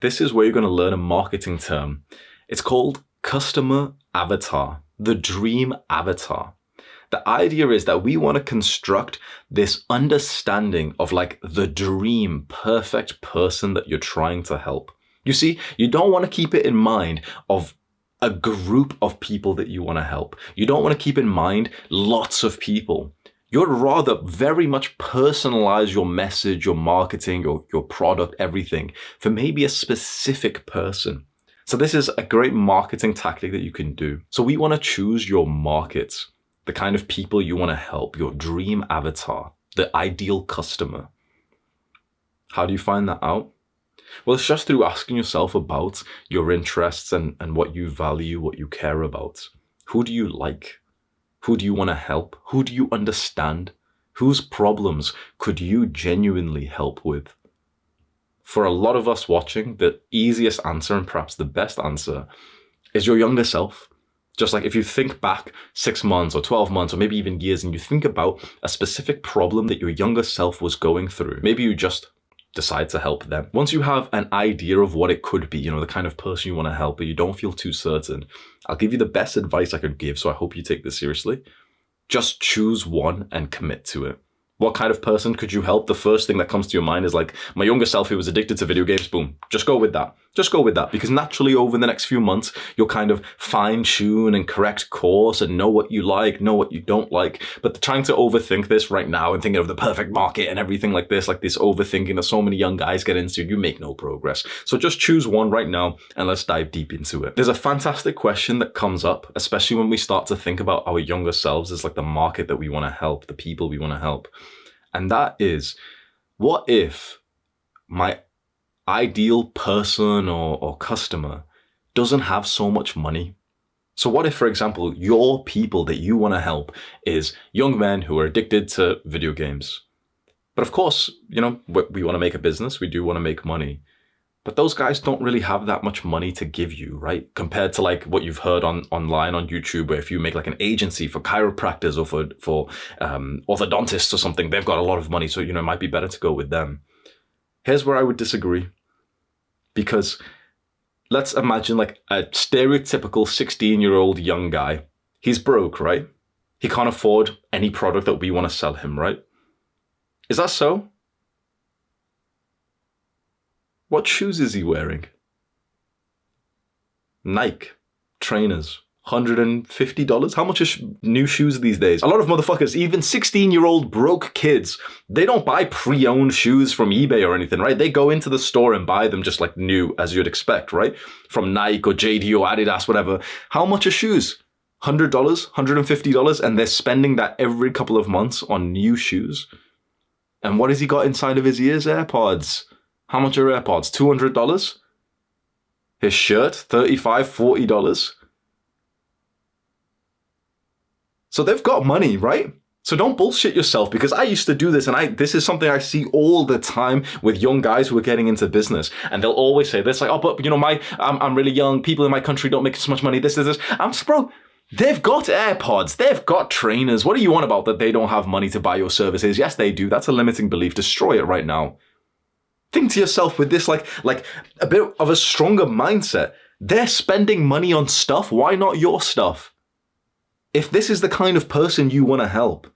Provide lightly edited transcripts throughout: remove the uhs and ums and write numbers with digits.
This is where you're going to learn a marketing term. It's called customer avatar, the dream avatar. The idea is that we want to construct this understanding of like the dream perfect person that you're trying to help. You see, you don't want to keep it in mind of a group of people that you want to help. You don't want to keep in mind lots of people. You'd rather very much personalize your message, your marketing, your product, everything for maybe a specific person. So this is a great marketing tactic that you can do. So we want to choose your markets, the kind of people you want to help, your dream avatar, the ideal customer. How do you find that out? Well, it's just through asking yourself about your interests and what you value, what you care about. Who do you like? Who do you want to help? Who do you understand? Whose problems could you genuinely help with? For a lot of us watching, the easiest answer and perhaps the best answer is your younger self. Just like if you think back 6 months or 12 months or maybe even years and you think about a specific problem that your younger self was going through, maybe you just decide to help them. Once you have an idea of what it could be, the kind of person you want to help, but you don't feel too certain, I'll give you the best advice I could give, so I hope you take this seriously. Just choose one and commit to it. What kind of person could you help? The first thing that comes to your mind is like, my younger self who was addicted to video games, boom, just go with that. Just go with that, because naturally over the next few months, you'll kind of fine tune and correct course and know what you like, know what you don't like. But trying to overthink this right now and thinking of the perfect market and everything like this overthinking that so many young guys get into, you make no progress. So just choose one right now and let's dive deep into it. There's a fantastic question that comes up, especially when we start to think about our younger selves as like the market that we want to help, the people we want to help. And that is, what if my ideal person or customer doesn't have so much money? So what if, for example, your people that you want to help is young men who are addicted to video games? But of course, we want to make a business, we do want to make money. But those guys don't really have that much money to give you, right? Compared to like what you've heard online on YouTube, where if you make like an agency for chiropractors or for orthodontists or something, they've got a lot of money. So, it might be better to go with them. Here's where I would disagree. Because let's imagine like a stereotypical 16-year-old young guy. He's broke, right? He can't afford any product that we want to sell him, right? Is that so? What shoes is he wearing? Nike trainers, $150. How much are new shoes these days? A lot of motherfuckers, even 16-year-old broke kids, they don't buy pre-owned shoes from eBay or anything, right? They go into the store and buy them just like new, as you'd expect, right? From Nike or JD or Adidas, whatever. How much are shoes? $100, $150, and they're spending that every couple of months on new shoes. And what has he got inside of his ears? AirPods. How much are AirPods? $200? His shirt, $35, $40. So they've got money, right? So don't bullshit yourself, because I used to do this, and this is something I see all the time with young guys who are getting into business, and they'll always say this, like, oh, but I'm really young, people in my country don't make as much money, this. I'm just, bro, they've got AirPods, they've got trainers. What do you want about that they don't have money to buy your services? Yes, they do. That's a limiting belief. Destroy it right now. Think to yourself with this, like a bit of a stronger mindset. They're spending money on stuff. Why not your stuff? If this is the kind of person you want to help,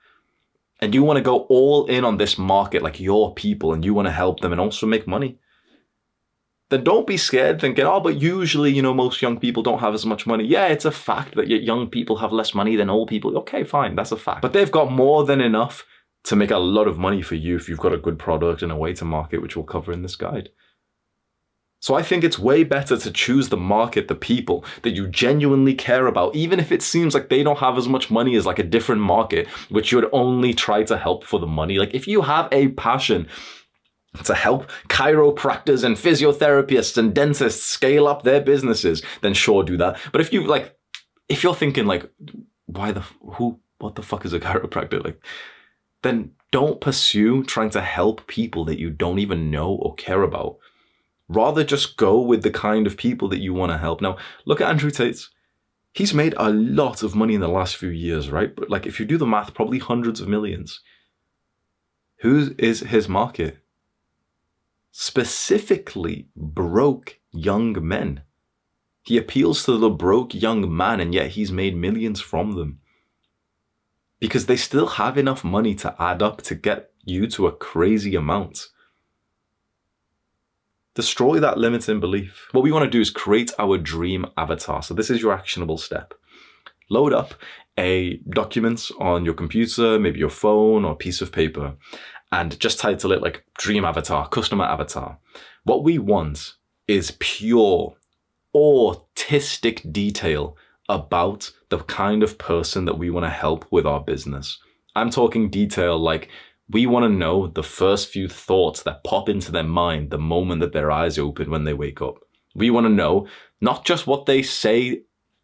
and you want to go all in on this market, like your people, and you want to help them and also make money, then don't be scared thinking, oh, but usually, most young people don't have as much money. Yeah, it's a fact that young people have less money than old people. Okay, fine, that's a fact. But they've got more than enough to make a lot of money for you if you've got a good product and a way to market, which we'll cover in this guide. So I think it's way better to choose the market, the people that you genuinely care about, even if it seems like they don't have as much money as like a different market, which you would only try to help for the money. Like if you have a passion to help chiropractors and physiotherapists and dentists scale up their businesses, then sure, do that. But if you're thinking like, what the fuck is a chiropractor? Like, then don't pursue trying to help people that you don't even know or care about. Rather just go with the kind of people that you want to help. Now, look at Andrew Tate. He's made a lot of money in the last few years, right? But like if you do the math, probably hundreds of millions. Who is his market? specifically broke young men. He appeals to the broke young man, and yet he's made millions from them. Because they still have enough money to add up to get you to a crazy amount. Destroy that limiting belief. What we want to do is create our dream avatar. So this is your actionable step. Load up a document on your computer, maybe your phone or a piece of paper, and just title it like Dream Avatar, Customer Avatar. What we want is pure, autistic detail about the kind of person that we want to help with our business. I'm talking detail like we want to know the first few thoughts that pop into their mind the moment that their eyes open when they wake up. We want to know not just what they say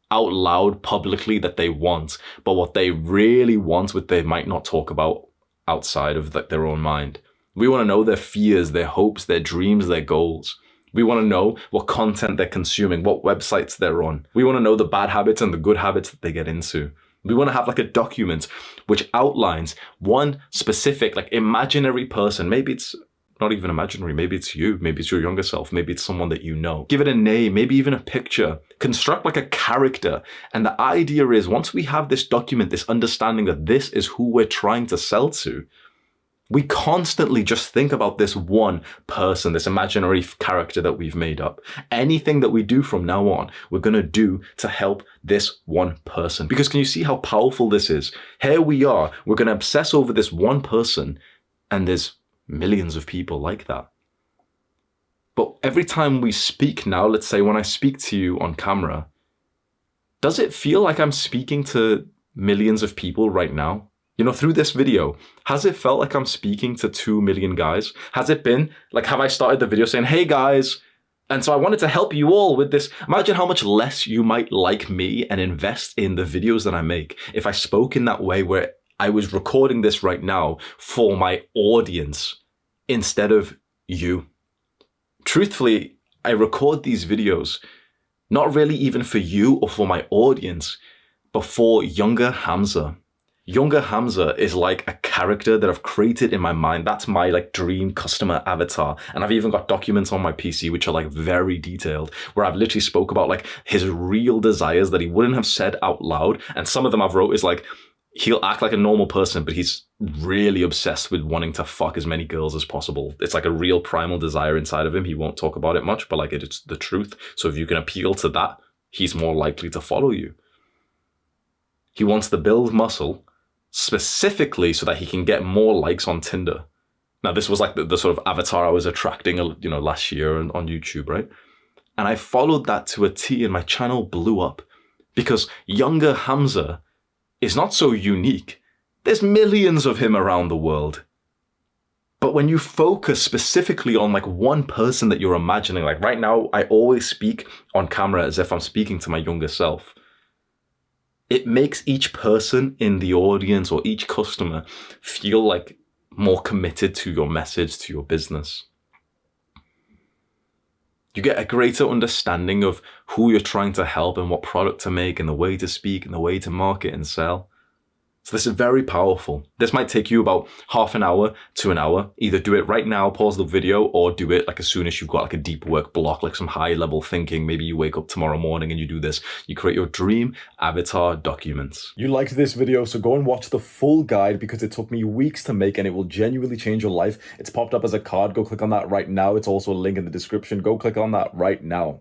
out loud publicly that they want, but what they really want, what they might not talk about outside of their own mind. We want to know their fears, their hopes, their dreams, their goals. We want to know what content they're consuming, what websites they're on. We want to know the bad habits and the good habits that they get into. We want to have like a document which outlines one specific, like imaginary person. Maybe it's not even imaginary. Maybe it's you. Maybe it's your younger self. Maybe it's someone that you know. Give it a name, maybe even a picture. Construct like a character. And the idea is once we have this document, this understanding that this is who we're trying to sell to, we constantly just think about this one person, this imaginary character that we've made up. Anything that we do from now on, we're going to do to help this one person. Because can you see how powerful this is? Here we are, we're going to obsess over this one person, and there's millions of people like that. But every time we speak now, let's say when I speak to you on camera, does it feel like I'm speaking to millions of people right now? You know, through this video, has it felt like I'm speaking to 2 million guys? Has it been like, have I started the video saying, hey guys, and so I wanted to help you all with this. Imagine how much less you might like me and invest in the videos that I make if I spoke in that way where I was recording this right now for my audience instead of you. Truthfully, I record these videos not really even for you or for my audience, but for younger Hamza. Younger Hamza is like a character that I've created in my mind. That's my like dream customer avatar. And I've even got documents on my PC which are like very detailed, where I've literally spoke about like his real desires that he wouldn't have said out loud. And some of them I've wrote is like, he'll act like a normal person, but he's really obsessed with wanting to fuck as many girls as possible. It's like a real primal desire inside of him. He won't talk about it much, but like it's the truth. So if you can appeal to that, he's more likely to follow you. He wants to build muscle specifically so that he can get more likes on Tinder. Now, this was like the sort of avatar I was attracting, you know, last year on YouTube, right? And I followed that to a T, and my channel blew up because younger Hamza is not so unique. There's millions of him around the world. But when you focus specifically on like one person that you're imagining, like right now, I always speak on camera as if I'm speaking to my younger self. It makes each person in the audience or each customer feel like more committed to your message, to your business. You get a greater understanding of who you're trying to help and what product to make and the way to speak and the way to market and sell. So this is very powerful. This might take you about half an hour to an hour. Either do it right now, pause the video, or do it like as soon as you've got like a deep work block, like some high level thinking. Maybe you wake up tomorrow morning and you do this. You create your dream avatar documents. You liked this video, so go and watch the full guide because it took me weeks to make and it will genuinely change your life. It's popped up as a card. Go click on that right now. It's also a link in the description. Go click on that right now.